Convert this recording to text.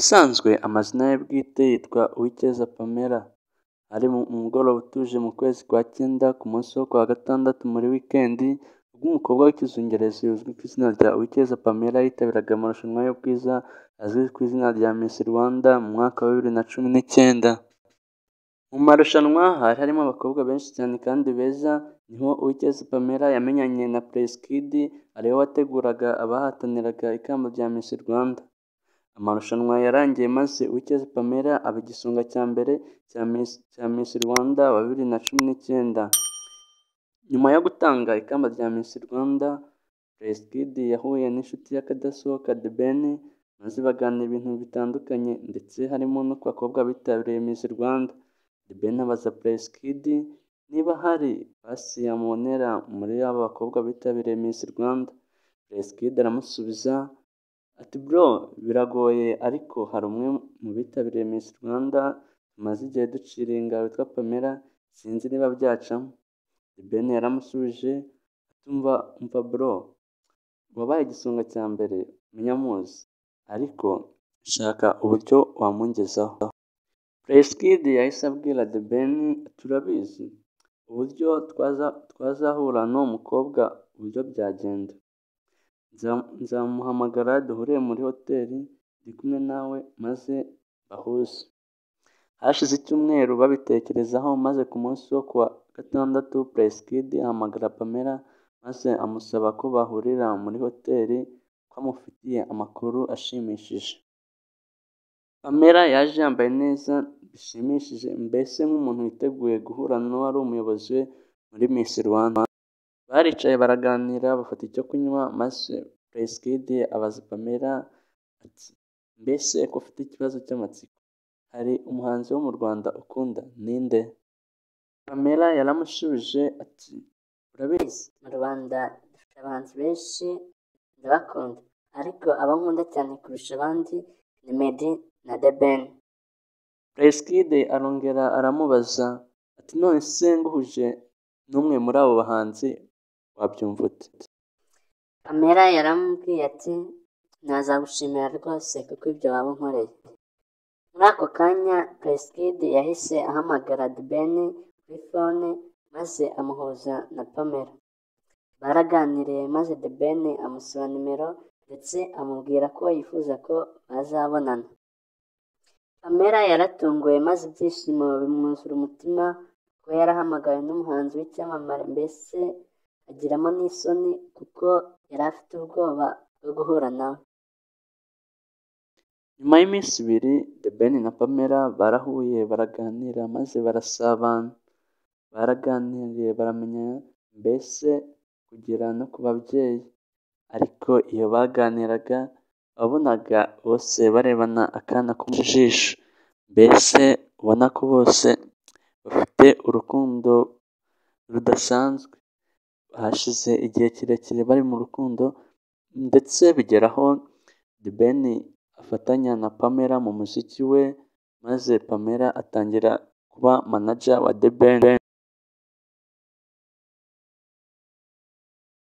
Ubusanzwe amazina ye bwite yitwa Uwicyeza Pamela. Ari mu mugoroba utuje mu kwezi kwa cyenda ku munsi wo kuwa gatandatu muri wikendi, ubwo umukobwa w'ikizungerezi uzwi ku izina rya Uwicyeza Pamela yitabiraga amarushanwa y'ubwiza azwi ku izina rya Miss Rwanda mu mwaka wa 2019. Mu marushanwa hari harimo abakobwa benshi cyane kandi beza, niho Uwicyeza Pamela yamenyanye na Prince Kid, ariwe wateguraga abahataniraga ikamba rya Miss Rwanda. Amarushanwa yarangiye maze Uwicyeza Pamela aba igisonga cya mbere cya Miss Rwanda wa 2019. Nyuma yo gutanga ikamba rya Miss Rwanda, Prince Kid yahuye n'inshuti y'akadasohoka The Ben, maze baganira ibintu bitandukanye ndetse harimo no ku bakobwa bitabiriye Miss Rwanda. The Ben abaza Prince Kid niba hari pasi yamubonera muri abo bakobwa bitabiriye Miss Rwanda. Prince Kid aramusubiza ati bro, biragoye ariko hari umwe mu bitabiriye Miss Rwanda tumaze igihe duciringa witwa Pamela, sinzi niba byacamo. The Ben yaramusubije ati umva bro, wabaye igisonga cya mbere menya muzi, ariko shaka uburyo wamungezaho. Prince Kid yahise abwira The Ben turabizi uburyo twazahura n'uwo mukobwa uburyo byagenda, nzamuhamagara duhuriye muri hoteli ndi kumwe nawe maze bahuze. Hashize icyumweru babitekerezaho, maze ku munsi wo kuwa gatandatu Prince Kid ahamagara Pamela maze amusaba ko bahurira muri hoteli ko amufitiye amakuru ashimishije. Pamela yaje yambaye neza bishimishije, mbese nk'umuntu witeguye guhura n'uwari umuyobozi we muri Miss Rwanda. Baricaye baraganira bafata icyo kunywa, maze Prince Kid abaza Pamela ati mbese ko ufite ikibazo cy'amatsiko, hari umuhanzi wo mu Rwanda ukunda ninde? Pamela yaramushubije ati urabizi mu Rwanda dufite abahanzi benshi ndabakunda, ariko abo nkunda cyane kurusha abandi ni Meddy na The Ben. Prince Kid arongera aramubaza ati none se nguhuje n'umwe muri abo bahanzi wabyumva ute? Pamela yaramubwiye ati nazagushimira rwose kuko ibyo waba unkoreye. Muri ako kanya Prince Kid yahise ahamagara The Ben kuri phone maze amuhuza na Pamela. Baraganiriye maze The Ben amusaba nimero ndetse amubwira ko yifuza ko bazabonana. Pamela yaratunguwe maze ibyishimo bimwuzura umutima ko yarahamagawe n'umuhanzi w'icyamamare, mbese agiramo n'isoni kuko yari afite ubwoba bwo guhura nawe. Nyuma y'iminsi ibiri The Ben na Pamela barahuye baraganira maze barasabana. Baraganiriye baramenyana, mbese kugera no ku babyeyi, ariko iyo baganiraga wabonaga bose barebana akana ko mu jisho, mbese ubona ko bose bafite urukundo rudasanzwe. Hashize igihe kirekire bari mu rukundo ndetse bigeraho The Ben afatanya na Pamela mu muziki we, maze Pamela atangira kuba manager wa The Ben.